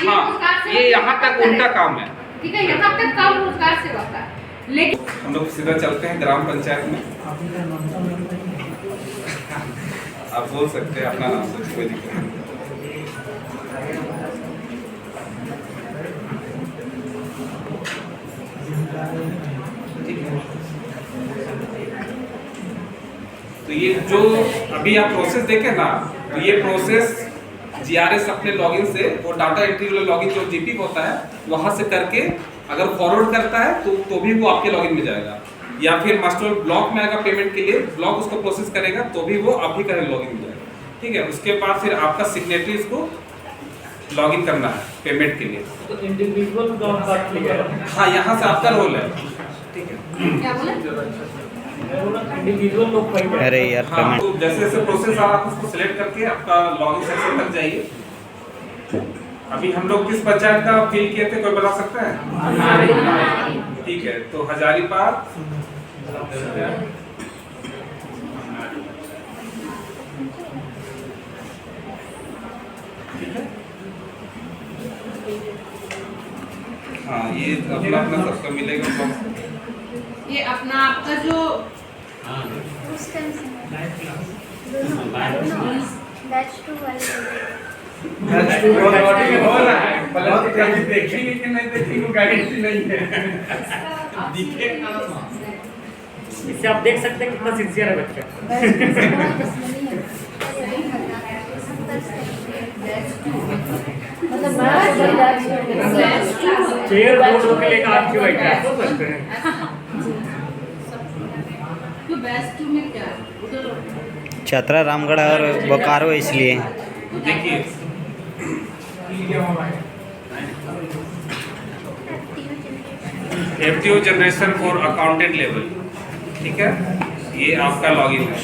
हाँ, ये यहाँ तक उनका काम है। ठीक है, यहाँ तक काम रोजगार सेवा का। लेकिन हम लोग सीधा चलते हैं ग्राम पंचायत में। आप बोल सकते हैं अपना नाम से, कोई दिक्कत नहीं। तो ये जो अभी आप प्रोसेस देखें ना, तो ये प्रोसेस जीआरएस अपने लॉगिन से वो डाटा एंट्री वाला लॉगिन जो जीपी होता है वहां से करके अगर फॉरवर्ड करता है तो भी वो आपके लॉगिन में जाएगा, या फिर मास्टर ब्लॉक में आएगा पेमेंट के लिए, ब्लॉक उसको प्रोसेस करेगा तो भी वो आप ही का लॉगिन में जाएगा। ठीक है, उसके बाद फिर आपका सिग्नेटरी इसको लॉगिन करना है पेमेंट के लिए। तो इंडिविजुअल हाँ, यहाँ से आपका रोल है। ठीक है, क्या बोले? इंडिविजुअल लोग फाइल अरे यार हाँ, पेमेंट तो जैसे जैसे प्रोसेस आ रहा है उसको सिलेक्ट करके आपका लॉगिन सेक्शन तक जाइए। अभी हम लोग किस पंचायत का फील किए थे, कोई बता सकता है? ठीक है, तो हजारीबाग हाँ, ये अपना अपना सबका मिलेगा। ये अपना आपका जो देखेंगे कि नहीं देखेंगे गारंटी नहीं है। इससे आप देख सकते हैं कितना सिंसियर है बच्चा। चेयर बोर्ड के लिए काम क्यों बैठा है, सोच सकते हैं। तो बेस्ट में क्या है उधर छतरा रामगढ़ और बोकारो इसलिए देखिए FTO generation for accountant level, ठीक है, ये आपका लॉगिन है।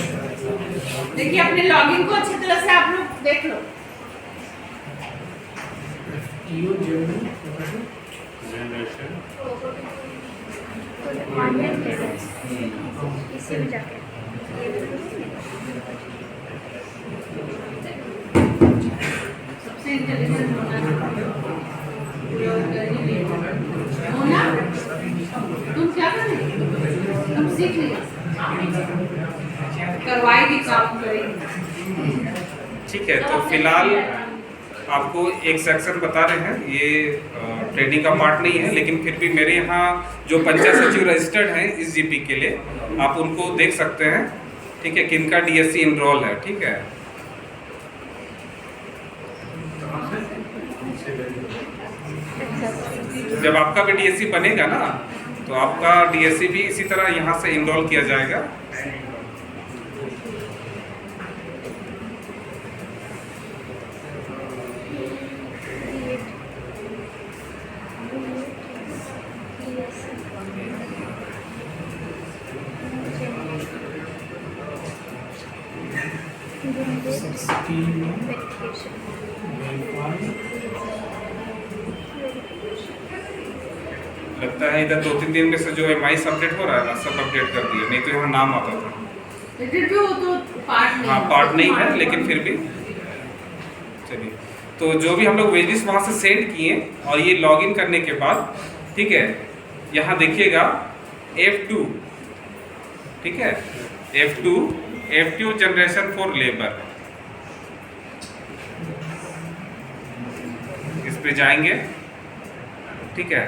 देखिए अपने लॉगिन को अच्छी तरह से आप लोग देख लो। सबसे इंटेलिजेंट होना तुम क्या कर रहे हो? तुम सीख लिया, करवाएगी, काम करेगी। ठीक है, तो फिलहाल आपको एक सेक्शन बता रहे हैं, ये ट्रेनिंग का पार्ट नहीं है, लेकिन फिर भी मेरे यहाँ जो पंचायत सचिव रजिस्टर्ड हैं इस जीपी के लिए, आप उनको देख सकते हैं। ठीक है, किनका डीएससी इनरोल है। ठीक है, जब आपका भी डीएससी बनेगा ना, तो आपका डीएससी भी इसी तरह यहाँ से इनरोल किया जाएगा। लगता है इधर 2-3 दिन में से जो एमआईएस अपडेट हो रहा है ना, सब अपडेट कर दिया, नहीं तो यहाँ नाम आता था। लेकिन भी वो तो पार्ट नहीं, हाँ, पार्ट नहीं है, लेकिन फिर भी चलिए। तो जो भी हम लोग वेजेस वहाँ से सेंड किए और ये लॉगिन करने के बाद, ठीक है, यहाँ देखिएगा F2, ठीक है, F2 FTO generation for labour, इस पे जाएंगे। ठीक है,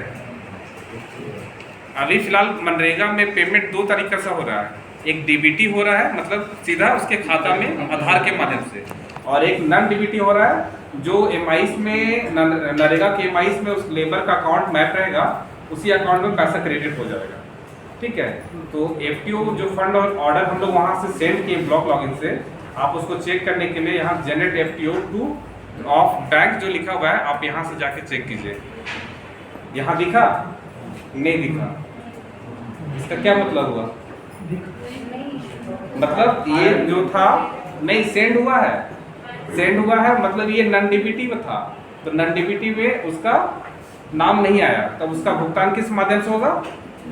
अभी फिलहाल मनरेगा में पेमेंट 2 तरीके से हो रहा है, एक डीबीटी हो रहा है, मतलब सीधा उसके खाता में आधार के माध्यम से, और एक नॉन डीबीटी हो रहा है जो एमआईएस में, नरेगा के एमआईएस में उस लेबर का अकाउंट मैप रहेगा, उसी अकाउंट में पैसा क्रेडिट हो जाएगा। ठीक है, तो एफटीओ जो फंड और ऑर्डर हम लोग वहाँ से सेंड किए ब्लॉक लॉगिन से, आप उसको चेक करने के लिए यहाँ generate FTO two of bank जो लिखा हुआ है, आप यहाँ से जाके चेक कीजिए। यहाँ दिखा? नहीं दिखा। इसका क्या मतलब हुआ? मतलब ये जो था नहीं सेंड हुआ है, सेंड हुआ है मतलब ये नॉन डीबीटी में था, तो नॉन डीबीटी में उसका नाम नहीं आया, तब उसका भुगतान किस माध्यम से होगा?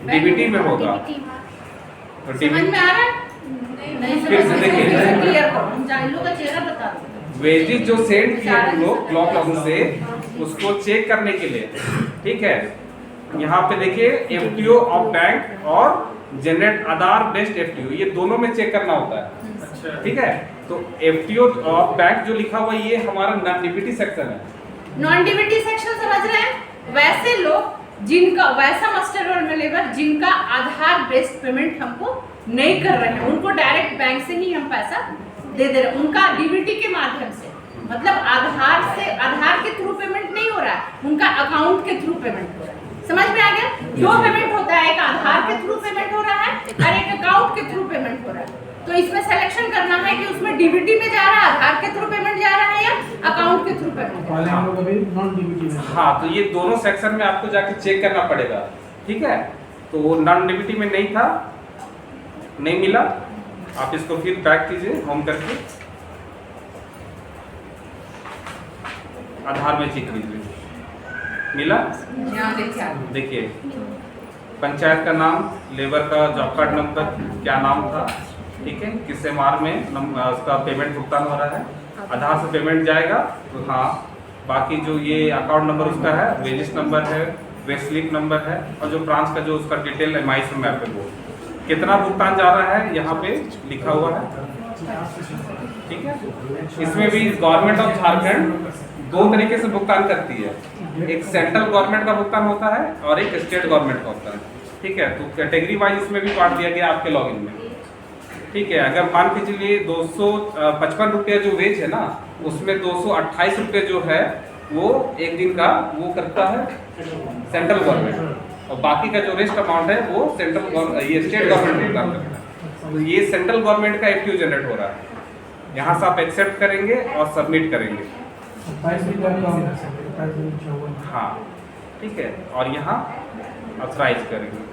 डीबीटी में होगा। तो समझ में आ रहा है? नहीं फिर से देखिए, क्लियर करो, हम जाहिलों का चेहरा बता दो। वेजेस जो सेंड किए हम लोग ब्लॉक लॉगिन से, उसको चेक करने के लिए, ठीक है, यहाँ पे देखिए एफटीओ ऑफ बैंक और जनरेट आधार बेस्ड एफटीओ, ये दोनों में चेक करना होता है, ठीक है। तो एफटीओ ऑफ बैंक जो लिखा हुआ ये हमारा नॉन डीबीटी सेक्शन है। नॉन डीबीटी सेक्शन समझ रहे हैं? वैसे लोग जिनका वैसा मास्टर रोल में लेबर जिनका आधार बेस्ड पेमेंट हमको नहीं कर रहे हैं, उनको डायरेक्ट बैंक से ही हम पैसा दे दे रहे हैं, उनका डीबीटी के माध्यम से, मतलब आधार के थ्रू पेमेंट नहीं हो रहा है, उनका अकाउंट के थ्रू पेमेंट हो रहा है। समझ में आ गया? दो पेमेंट होता है, एक आधार के थ्रू पेमेंट हो रहा है और एक अकाउंट के थ्रू पेमेंट हो रहा है। तो इसमें सिलेक्शन करना है कि उसमें डीबीटी में जा रहा है, आधार के थ्रू पेमेंट जा रहा है या अकाउंट के थ्रू पेमेंट। पहले हम लोग अभी नॉन डीबीटी में। हाँ, तो ये दोनों सेक्शन में आपको जाके चेक करना पड़ेगा, ठीक है। तो नॉन डीबीटी में नहीं था, नहीं मिला, आप इसको फिर बैक कीजिए होम करके, आधार में चेक कीजिए, मिला? देखिए पंचायत का नाम, लेबर का जॉब कार्ड नंबर, क्या नाम था, ठीक है, किस एमआर में उसका पेमेंट भुगतान हो रहा है, आधार से पेमेंट जाएगा तो हाँ, बाकी जो ये अकाउंट नंबर उसका है, वेजिस नंबर है, वे स्लिप नंबर है, और जो ब्रांच का जो उसका डिटेल एमआईएस में मैप है, वो कितना भुगतान जा रहा है यहाँ पे लिखा हुआ है, ठीक है। इसमें भी गवर्नमेंट ऑफ झारखंड दो तरीके से भुगतान करती है, एक सेंट्रल गवर्नमेंट का भुगतान होता है और एक स्टेट गवर्नमेंट का होता है, ठीक है। तो कैटेगरी वाइज इसमें भी बांट दिया गया आपके लॉगिन में, ठीक है। अगर मान के चलिए 255 रुपये जो वेज है ना, उसमें 228 रुपये जो है वो एक दिन का वो करता है सेंट्रल गवर्नमेंट, और बाकी का जो रेस्ट अमाउंट है वो ये स्टेट गवर्नमेंट भुगतान करता है। तो ये सेंट्रल गवर्नमेंट का एफटीओ जनरेट हो रहा है, यहाँ से आप एक्सेप्ट करेंगे और सबमिट करेंगे, हाँ, ठीक है। और यहाँ ऑथराइज करेंगे,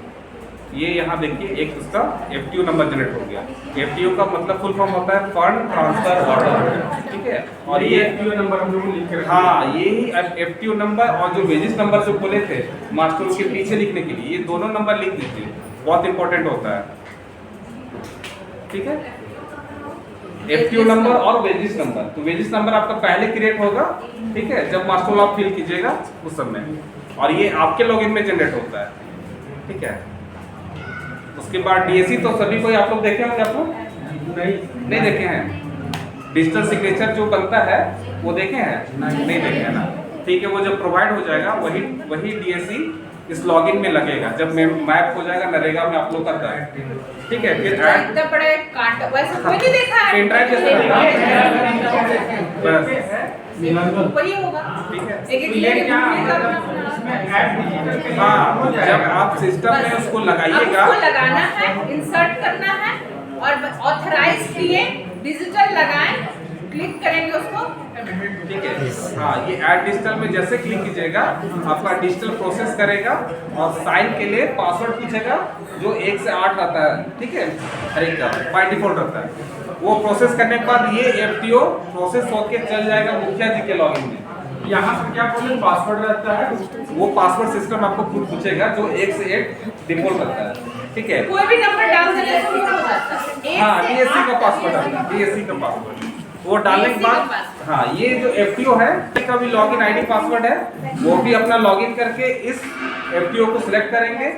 ये यहाँ देखिए एक उसका एफटीओ नंबर जनरेट हो गया। एफटीओ का मतलब फुल फॉर्म होता है फंड ट्रांसफर ऑर्डर, ठीक है। और ये एफटीओ नंबर हम लोग लिख कर, हाँ, यही एफटीओ नंबर और जो वेजिस नंबर जो बोले थे मास्टर उसके पीछे लिखने के लिए, ये दोनों नंबर लिख दीजिए, बहुत इंपॉर्टेंट होता है, ठीक है। एफटीओ नंबर और वेजिस नंबर, तो वेजिस नंबर आपका पहले क्रिएट होगा, ठीक है, जब मास्टर आप फिल कीजिएगा उस समय, और ये आपके लॉगिन में जनरेट होता है, ठीक है। उसके बाद डीएसी तो सभी कोई आप लोग देखे होंगे, आप लोग नहीं देखे हैं? डिजिटल सिग्नेचर जो बनता है वो देखे हैं? नहीं देखे हैं ना, ठीक है। वो जब प्रोवाइड हो जाएगा वही डीएसी इस लॉगिन में लगेगा, जब मैप हो जाएगा नरेगा में आप लोग करता है, ठीक है। फिर इतना बड़े कांट वैसे कोई नहीं देखा है, पेन ड्राइव जैसा बस, वही होगा, ठीक है। एक हाँ, जब आप सिस्टम में उसको लगाइएगा, उसको लगाना है, इंसर्ट करना है और ऑथराइज किए, डिजिटल लगाएं, क्लिक करेंगे उसको, ठीक है। हाँ, ये ऐड डिजिटल में जैसे क्लिक कीजिएगा आपका डिजिटल प्रोसेस करेगा और साइन के लिए पासवर्ड पूछेगा जो 1 से 8 रहता है, ठीक है, हर एक का बाय डिफॉल्ट रहता है। वो प्रोसेस करने के बाद ये एफटीओ प्रोसेस होके चल जाएगा मुखिया जी के लॉगिन में। यहाँ से क्या बोले पासवर्ड रहता है, वो पासवर्ड सिस्टम आपको खुद पूछेगा जो 1 से 8 डिफॉल्ट रहता है, ठीक है। कोई भी नंबर डाल देने से हो जाता है। हाँ, डीएससी का पासवर्ड आता है, डीएससी का पासवर्ड वो डालने के बाद, हाँ, ये जो एफटीओ है इसका भी लॉगिन आईडी पासवर्ड है, वो भी अपना लॉगिन करके इस एफटीओ को सिलेक्ट करेंगे,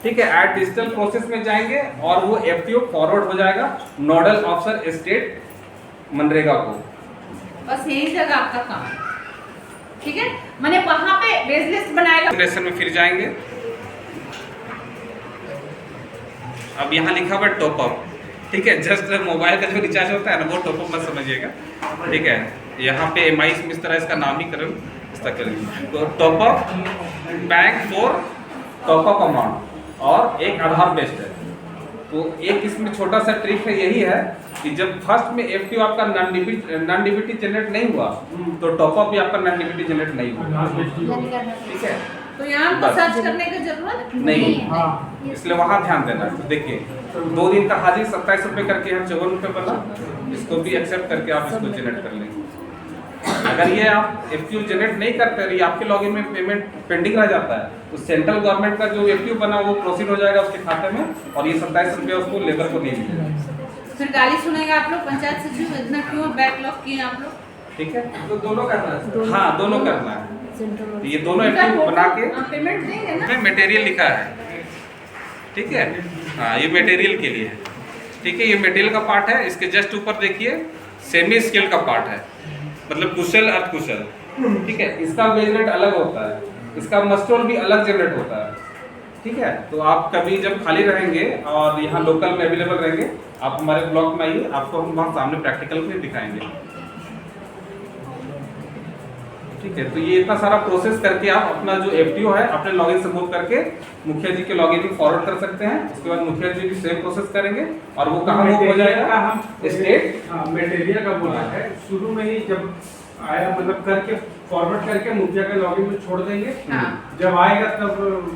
ठीक है। ऐड डिजिटल प्रोसेस में जाएंगे और वो एफटीओ फॉरवर्ड हो जाएगा नोडल ऑफिसर स्टेट मनरेगा को, बस यही जगह आपका काम, ठीक है। मैंने वहां पे बेस लिस्ट बनाएगा, सेशन में फिर जाएंगे। अब यहाँ लिखा हुआ टॉप अप, ठीक है, जस्ट मोबाइल का जो रिचार्ज होता है ना वो टॉप अप मत समझिएगा, ठीक है। यहाँ पे एमआईएस में इस तरह इसका नाम ही करें, इस तरह करेंगे तो top up bank for top up amount, और एक आधार बेस्ड है। तो एक इसमें छोटा सा ट्रिक है, यही है कि जब फर्स्ट में एफटीओ आपका नॉन डीबीटी जनरेट नहीं हुआ तो टॉप अप भी आपका नॉन डीबीटी जनरेट नहीं हुआ, ठीक है। तो यहाँ तो सर्च करने की जरूरत नहीं, इसलिए वहाँ ध्यान देना। तो देखिए 2 दिन का हाजिर 27 रुपये करके हम 54 रुपये बना, इसको भी एक्सेप्ट करके आप इसको जनरेट कर लेंगे। अगर ये आप एफटीओ जनरेट नहीं करते और ये आपके लॉगिन में पेमेंट पेंडिंग रह जाता है तो सेंट्रल गवर्नमेंट का जो एफटीओ बना वो प्रोसीड हो जाएगा उसके खाते में, और ये 27 रुपये उसको लेबर को नहीं मिलेगा। फिर गाली सुनेगा आप लोग, पंचायत सचिव इतना क्यों बैकलॉग किए आप लोग। ठीक है, तो दोनों करना है। हाँ दोनों करना है। तो ये दोनों एफटी बना के पेमेंट देंगे ना। में मटेरियल लिखा है, ठीक है। हाँ ये मटेरियल के लिए है, ठीक है। ये मटेरियल का पार्ट है। इसके जस्ट ऊपर देखिए सेमी स्केल का पार्ट है, मतलब कुशल अर्ध कुशल, ठीक है। इसका वेज रेट अलग होता है, इसका मस्टोल भी अलग जनरेट होता है, ठीक है। तो आप कभी जब खाली रहेंगे और यहाँ लोकल में अवेलेबल रहेंगे, आप हमारे ब्लॉक में आइए, आपको हम वहाँ सामने प्रैक्टिकल में दिखाएंगे, ठीक है। तो ये इतना सारा प्रोसेस करके आप अपना जो एफटीओ है अपने लॉगिन से मूव करके मुखिया जी के लॉगिन में फॉरवर्ड कर सकते हैं। उसके बाद मुखिया जी भी सेम प्रोसेस करेंगे और वो कहाँ मूव हो जाएगा, हम स्टेट। हाँ मटेरियल का बोला है, शुरू में ही जब आया मतलब करके फॉरवर्ड करके मुखिया के लॉगिन में छोड़ देंगे, हाँ। जब आएगा तब